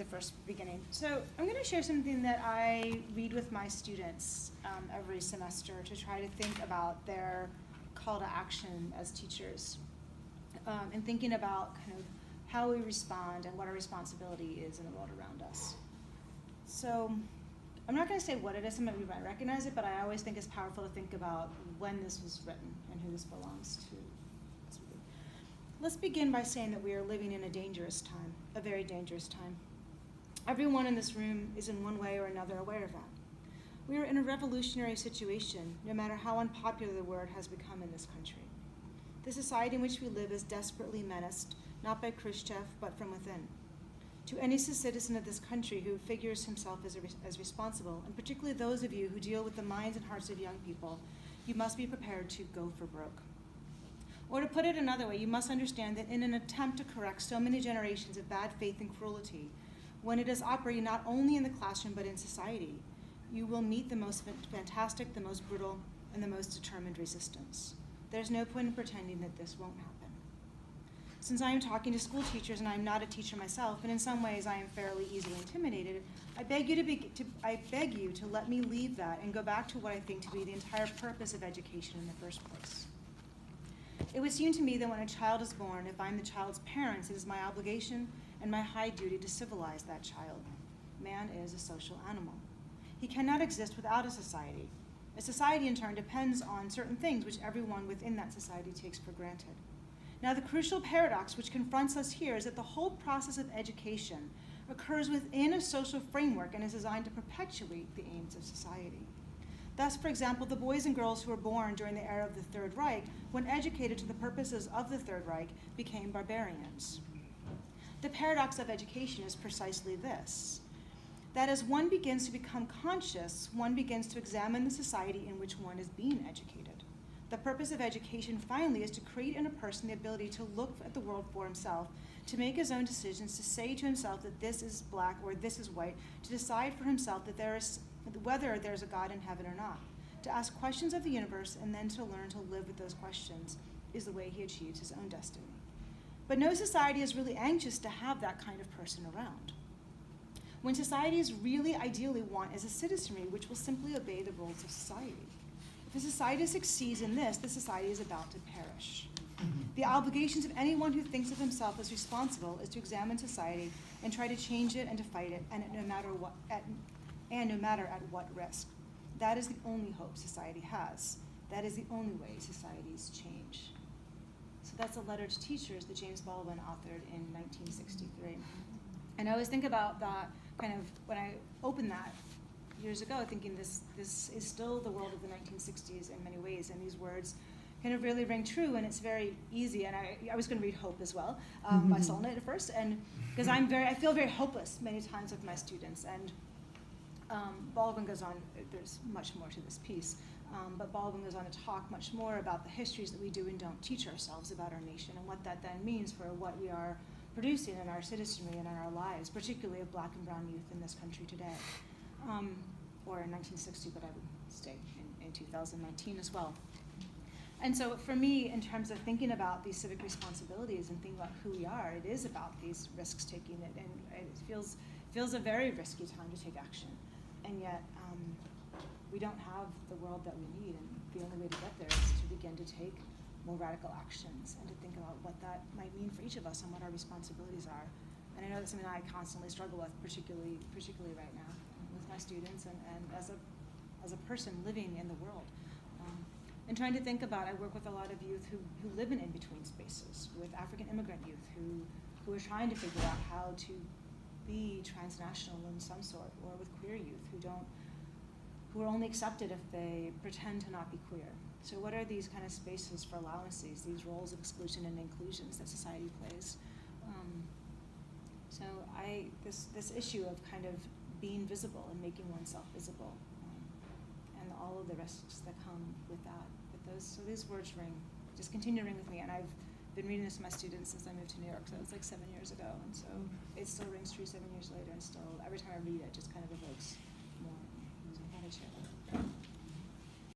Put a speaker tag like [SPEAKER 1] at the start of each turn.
[SPEAKER 1] first beginning. So I'm going to share something that I read with my students every semester to try to think about their call to action as teachers, and thinking about kind of how we respond and what our responsibility is in the world around us. So I'm not going to say what it is, some of you might recognize it, but I always think it's powerful to think about when this was written and who this belongs to. Let's begin by saying that we are living in a dangerous time, a very dangerous time. Everyone in this room is in one way or another aware of that. We are in a revolutionary situation, no matter how unpopular the word has become in this country. The society in which we live is desperately menaced, not by Khrushchev, but from within. To any citizen of this country who figures himself as responsible, and particularly those of you who deal with the minds and hearts of young people, you must be prepared to go for broke. Or to put it another way, you must understand that in an attempt to correct so many generations of bad faith and cruelty, when it is operating not only in the classroom but in society, you will meet the most fantastic, the most brutal, and the most determined resistance. There's no point in pretending that this won't happen. Since I am talking to school teachers and I am not a teacher myself, and in some ways I am fairly easily intimidated, I beg you to let me leave that and go back to what I think to be the entire purpose of education in the first place. It would seem to me that when a child is born, if I'm the child's parents, it is my obligation and my high duty to civilize that child. Man is a social animal. He cannot exist without a society. A society, in turn, depends on certain things which everyone within that society takes for granted. Now, the crucial paradox which confronts us here is that the whole process of education occurs within a social framework and is designed to perpetuate the aims of society. Thus, for example, the boys and girls who were born during the era of the Third Reich, when educated to the purposes of the Third Reich, became barbarians. The paradox of education is precisely this, that as one begins to become conscious, one begins to examine the society in which one is being educated. The purpose of education, finally, is to create in a person the ability to look at the world for himself, to make his own decisions, to say to himself that this is black or this is white, to decide for himself that whether there's a God in heaven or not. To ask questions of the universe and then to learn to live with those questions is the way he achieves his own destiny. But no society is really anxious to have that kind of person around. When societies really ideally want is a citizenry which will simply obey the rules of society. If a society succeeds in this, the society is about to perish. The obligations of anyone who thinks of himself as responsible is to examine society and try to change it and to fight it, and no matter at what risk. That is the only hope society has. That is the only way societies change. So that's a letter to teachers that James Baldwin authored in 1963. And I always think about that kind of when I opened that years ago, thinking this is still the world of the 1960s in many ways, and these words kind of really ring true, and it's very easy. And I was going to read Hope as well by Solnit at first, and because I feel very hopeless many times with my students. And Baldwin goes on, there's much more to this piece, but Baldwin goes on to talk much more about the histories that we do and don't teach ourselves about our nation, and what that then means for what we are producing in our citizenry and in our lives, particularly of black and brown youth in this country today. Or in 1960, but I would say in 2019 as well. And so for me, in terms of thinking about these civic responsibilities and thinking about who we are, it is about these risks taking it, and it feels a very risky time to take action. And yet, we don't have the world that we need, and the only way to get there is to begin to take more radical actions and to think about what that might mean for each of us and what our responsibilities are. And I know that's something I constantly struggle with, particularly right now, with my students and as a person living in the world. And trying to think about, I work with a lot of youth who live in in-between spaces, with African immigrant youth who are trying to figure out how to be transnational in some sort, or with queer youth who are only accepted if they pretend to not be queer. So what are these kind of spaces for allowances, these roles of exclusion and inclusions that society plays? So this issue of kind of being visible and making oneself visible, and all of the risks that come with that. But these words just continue to ring with me, and I've been reading this to my students since I moved to New York, so it was like 7 years ago, and so it still rings true 7 years later, and still every time I read it, it just kind of evokes